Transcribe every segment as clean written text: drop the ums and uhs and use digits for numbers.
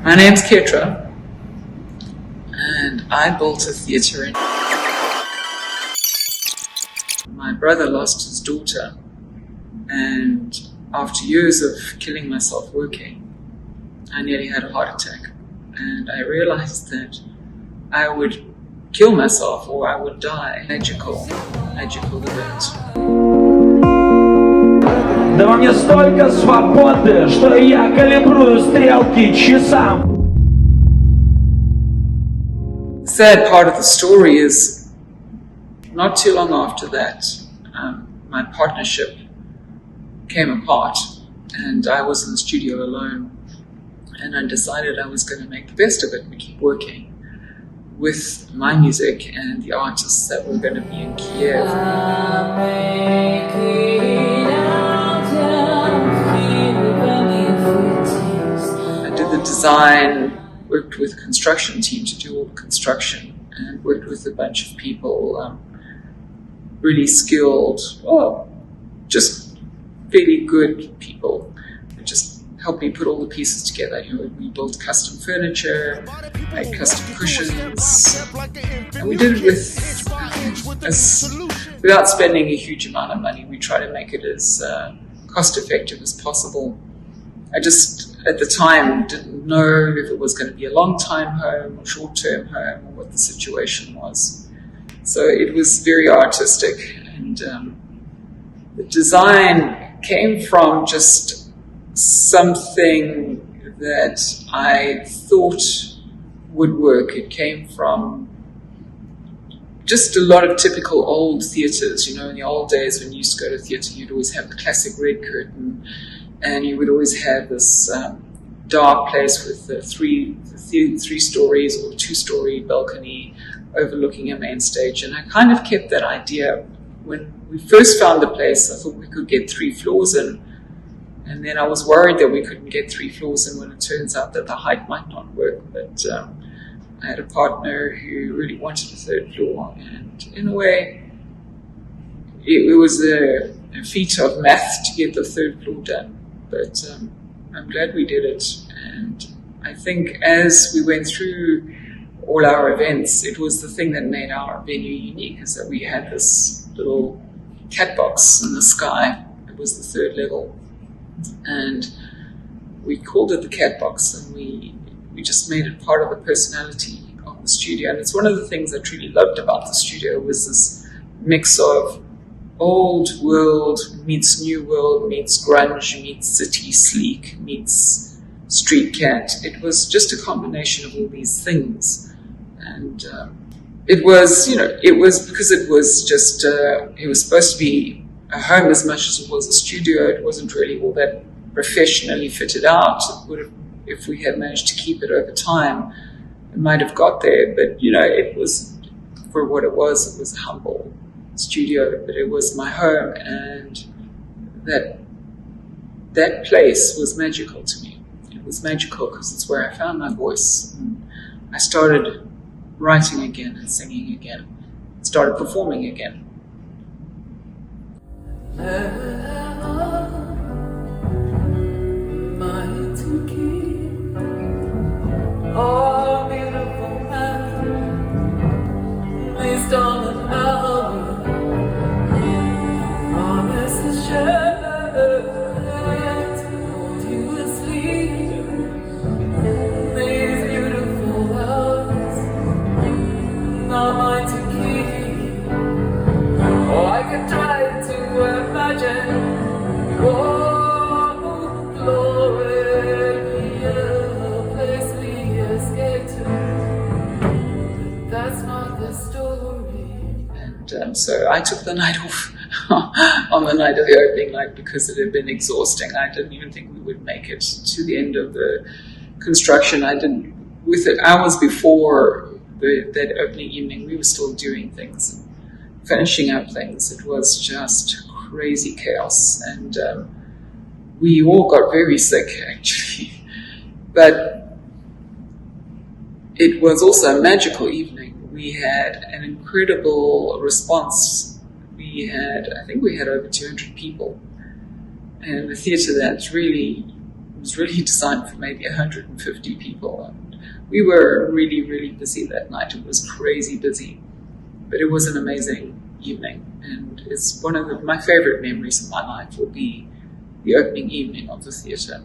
My name's Ketra, and I built a theatre in. My brother lost his daughter, and after years of killing myself working, I nearly had a heart attack. And I realized that I would kill myself or I would die. Magical event. Да мне столько свободы, что я калибрую стрелки часам. The sad part of the story is, not too long after that, my partnership came apart and I was in the studio alone, and I decided I was going to make the best of it and keep working with my music and the artists that were going to be in Kiev. I did the design, worked with a construction team to do all the construction, and worked with a bunch of people, really skilled, just really good people who just helped me put all the pieces together. We built custom furniture, made custom cushions, and we did it without spending a huge amount of money. We try to make it as cost effective as possible. I just, at the time, didn't know if it was going to be a long-time home or short-term home or what the situation was. So it was very artistic, and the design came from just something that I thought would work. It came from just a lot of typical old theatres. In the old days when you used to go to theatre, you'd always have the classic red curtain, and you would always have this dark place with the three stories or 2-story balcony overlooking a main stage. And I kind of kept that idea. When we first found the place, I thought we could get 3 floors in. And then I was worried that we couldn't get 3 floors in when it turns out that the height might not work. But I had a partner who really wanted a 3rd floor. And in a way, it was a feat of math to get the 3rd floor done. But I'm glad we did it. And I think as we went through all our events, it was the thing that made our venue unique, is that we had this little cat box in the sky. It was the 3rd level. And we called it the cat box, and we just made it part of the personality of the studio. And it's one of the things I truly loved about the studio, was this mix of old world meets new world, meets grunge, meets city sleek, meets street cat. It was just a combination of all these things. And it was because it was just, it was supposed to be a home as much as it was a studio. It wasn't really all that professionally fitted out. It would have, if we had managed to keep it over time, it might have got there. But, it was, for what it was a humble studio, but it was my home, and that place was magical to me. It was magical because it's where I found my voice. And I started writing again and singing again, started performing again. So I took the night off on the night of the opening night because it had been exhausting. I didn't even think we would make it to the end of the construction. With it, hours before that opening evening, we were still doing things and finishing up things. It was just crazy chaos, and we all got very sick, actually. But it was also a magical evening. We had an incredible response. I think we had over 200 people. And the theatre that's really was really designed for maybe 150 people. And we were really, really busy that night. It was crazy busy, but it was an amazing evening. And it's one of my favorite memories of my life will be the opening evening of the theatre.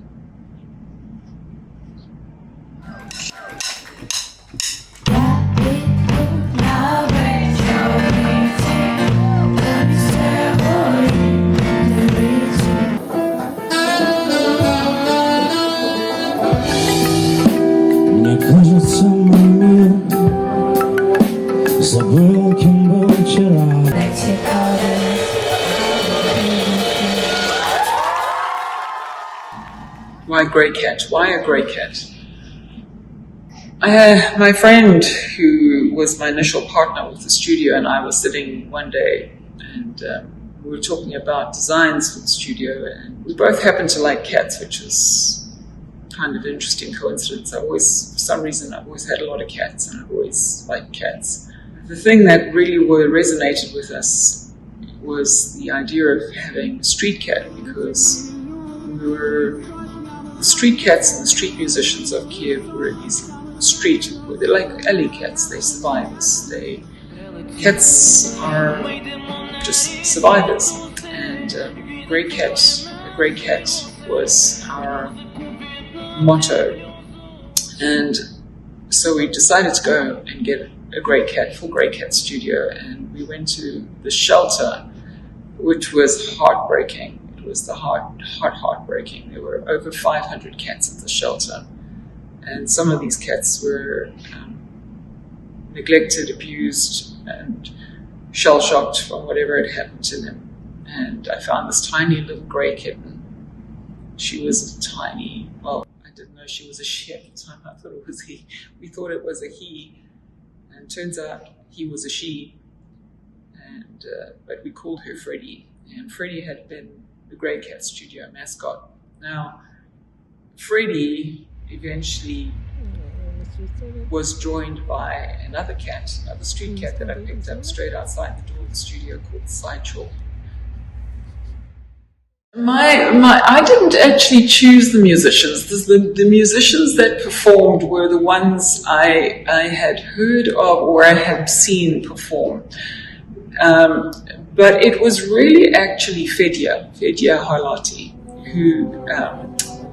Why GreyCat? Why a GreyCat? My friend, who was my initial partner with the studio, and I were sitting one day, and we were talking about designs for the studio, and we both happened to like cats, which is kind of an interesting coincidence. For some reason, I've always had a lot of cats, and I've always liked cats. The thing that really resonated with us was the idea of having a street cat, because the street cats and the street musicians of Kiev were in these they're like alley cats, they're survivors. Cats are just survivors, and GreyCat was our motto. And so we decided to go and get a GreyCat for GreyCat Studio, and we went to the shelter, which was heartbreaking. It was heartbreaking. There were over 500 cats at the shelter, and some of these cats were neglected, abused, and shell-shocked from whatever had happened to them. And I found this tiny little grey kitten. She was tiny. Well, I didn't know she was a she at the time. I thought it was he. We thought it was a he, and turns out he was a she. And but we called her Freddie, and Freddie had been the GreyCat Studio mascot. Now, Freddie eventually was joined by another street cat that I picked up straight outside the door of the studio called Sideshow. I didn't actually choose the musicians. The musicians that performed were the ones I had heard of or I had seen perform. But it was really actually Fedia Harlati, who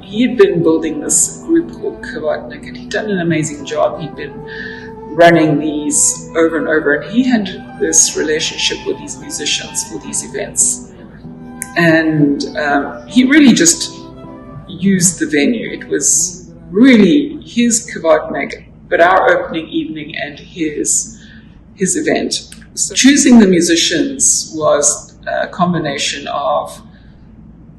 he had been building this group called Kvartnik, and he'd done an amazing job. He'd been running these over and over, and he had this relationship with these musicians for these events. And he really just used the venue. It was really his Kvartnik, but our opening evening and his event. So choosing the musicians was a combination of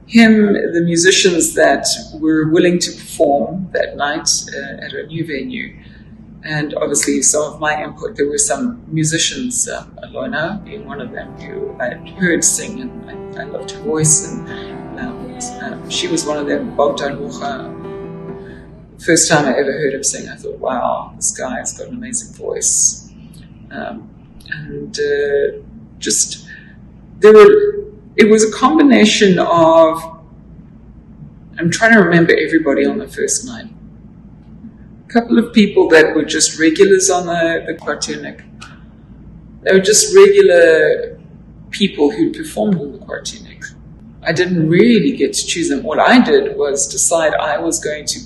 him, the musicians that were willing to perform that night at a new venue, and obviously some of my input. There were some musicians, Alona being one of them, who I had heard sing, and I loved her voice, and she was one of them. Bogdan Mucha. First time I ever heard him sing, I thought, wow, this guy's got an amazing voice. It was a combination of, I'm trying to remember everybody on the first night. A couple of people that were just regulars on the Kvartnik. They were just regular people who performed on the Kvartnik. I didn't really get to choose them. What I did was decide I was going to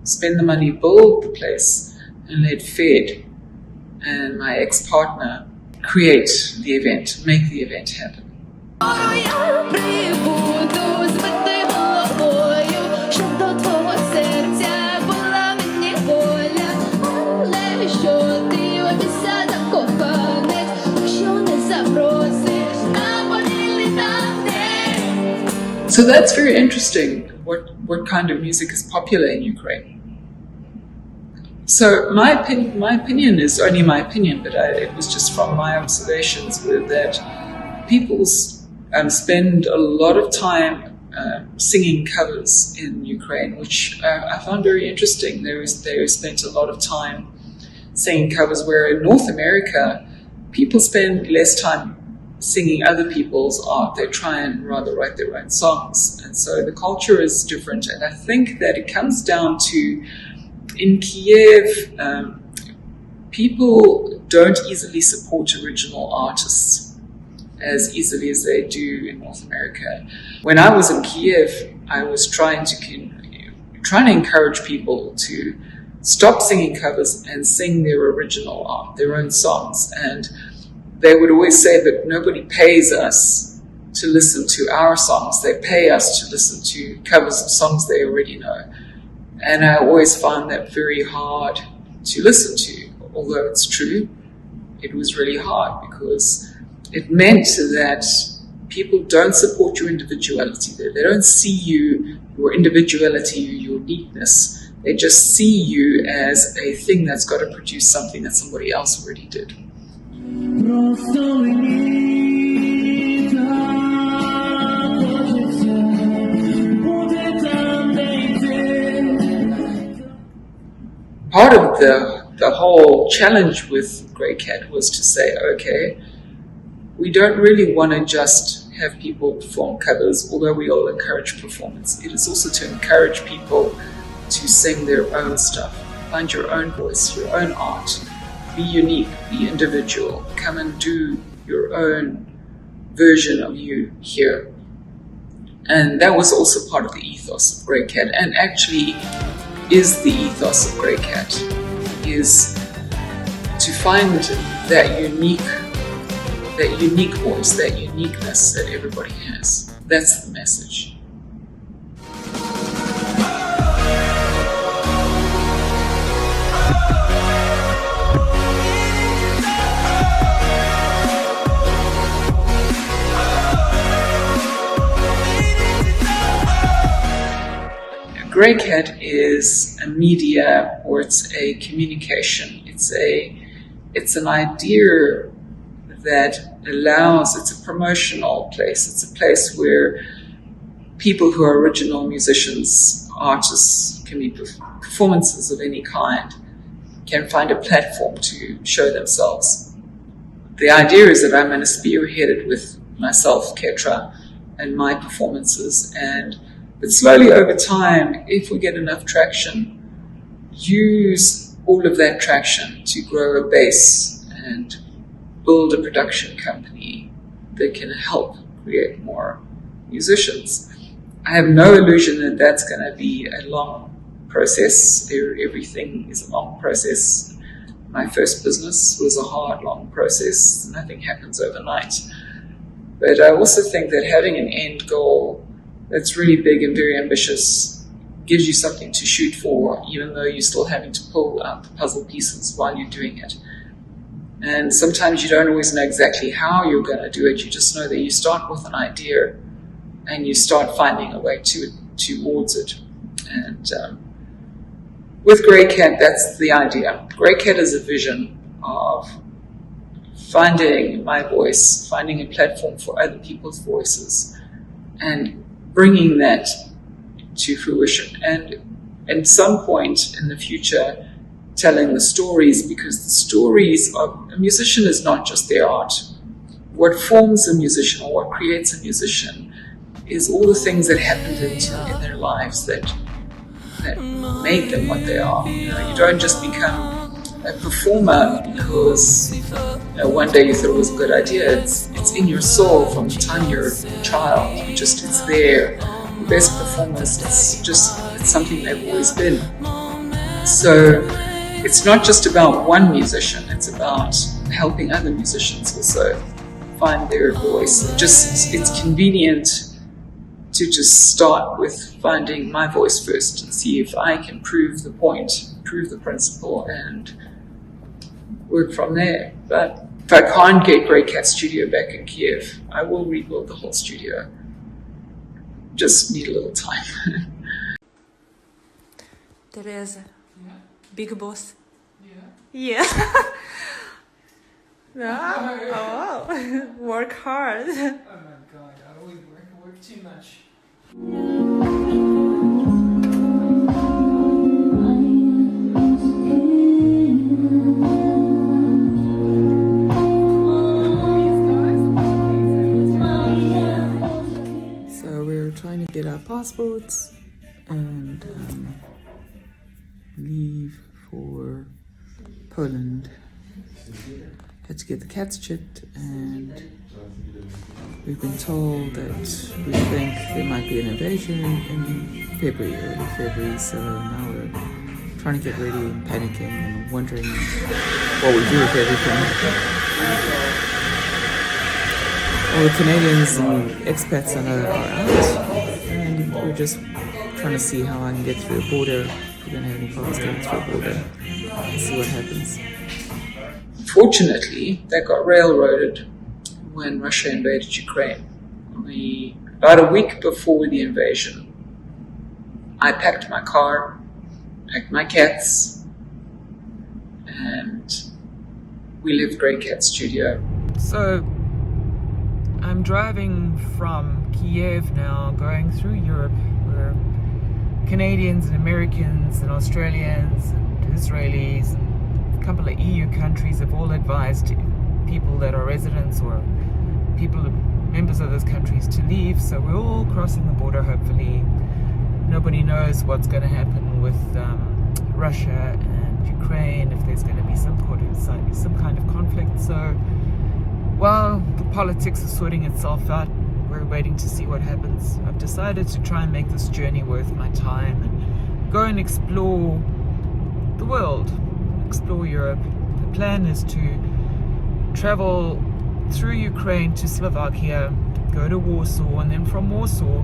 spend the money, build the place, and let Fed and my ex-partner create the event, make the event happen. So that's very interesting, what kind of music is popular in Ukraine. So my opinion is only my opinion, but it was just from my observations that people spend a lot of time singing covers in Ukraine, which I found very interesting. They spent a lot of time singing covers, where in North America, people spend less time singing other people's art. They try and rather write their own songs. And so the culture is different. And I think that it comes down to, in Kiev, people don't easily support original artists as easily as they do in North America. When I was in Kiev, I was trying to encourage people to stop singing covers and sing their original art, their own songs. And they would always say that nobody pays us to listen to our songs. They pay us to listen to covers of songs they already know. And I always found that very hard to listen to. Although it's true, it was really hard because it meant that people don't support your individuality. They don't see you, your individuality, your uniqueness. They just see you as a thing that's got to produce something that somebody else already did. Part of the whole challenge with GreyCat was to say, okay, we don't really want to just have people perform covers, although we all encourage performance. It is also to encourage people to sing their own stuff, find your own voice, your own art, be unique, be individual, come and do your own version of you here. And that was also part of the ethos of GreyCat, and actually is the ethos of GreyCat, is to find that unique voice, that uniqueness that everybody has. That's the message. GreyCat is a media, or it's a communication. It's an idea that allows, it's a promotional place. It's a place where people who are original musicians, artists, can be performances of any kind, can find a platform to show themselves. The idea is that I'm going to spearhead it with myself, Ketra, and my performances, but slowly over time, if we get enough traction, use all of that traction to grow a base and build a production company that can help create more musicians. I have no illusion that that's going to be a long process. Everything is a long process. My first business was a hard, long process. Nothing happens overnight. But I also think that having an end goal that's really big and very ambitious gives you something to shoot for, even though you're still having to pull out the puzzle pieces while you're doing it. And sometimes you don't always know exactly how you're going to do it. You just know that you start with an idea and you start finding a way towards it. And with GreyCat, that's the idea. GreyCat is a vision of finding my voice, finding a platform for other people's voices, and bringing that to fruition. And at some point in the future, telling the stories, because the stories of a musician is not just their art. What forms a musician, or what creates a musician, is all the things that happened in their lives that made them what they are. You don't just become a performer because one day you thought it was a good idea. It's in your soul from the time you're a child. It's there. The best performers, it's something they've always been. So it's not just about one musician, it's about helping other musicians also find their voice. It's convenient to just start with finding my voice first and see if I can prove the point, prove the principle, and work from there. But if I can't get GreyCat Studio back in Kiev, I will rebuild the whole studio. Just need a little time. Teresa, Yeah. big boss. Yeah. Yeah. Yeah. Oh, work hard. Oh my God, I always work too much. passports and leave for Poland. Had to get the cats chipped, and we've been told that we think there might be an invasion in February, early February, so now we're trying to get ready and panicking and wondering what we do with everything. All the Canadians and expats are out, and we're just trying to see how I can get through the border. If we're going to have any problems getting through the border, and see what happens. Fortunately, that got railroaded when Russia invaded Ukraine. About a week before the invasion, I packed my car, packed my cats, and we left GreyCat Studio. So, I'm driving from Kiev now, going through Europe, where Canadians and Americans and Australians and Israelis and a couple of EU countries have all advised people that are residents or people, members of those countries, to leave. So we're all crossing the border, hopefully. Nobody knows what's going to happen with Russia and Ukraine, if there's going to be some kind of conflict. So while the politics is sorting itself out, we're waiting to see what happens. I've decided to try and make this journey worth my time and go and explore the world, explore Europe. The plan is to travel through Ukraine to Slovakia, go to Warsaw, and then from Warsaw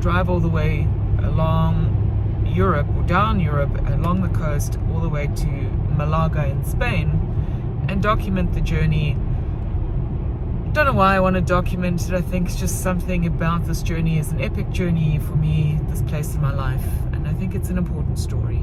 drive all the way along Europe, or down Europe, along the coast, all the way to Malaga in Spain, and document the journey. Don't know why I want to document it. I think it's just something about this journey is an epic journey for me, this place in my life, and I think it's an important story.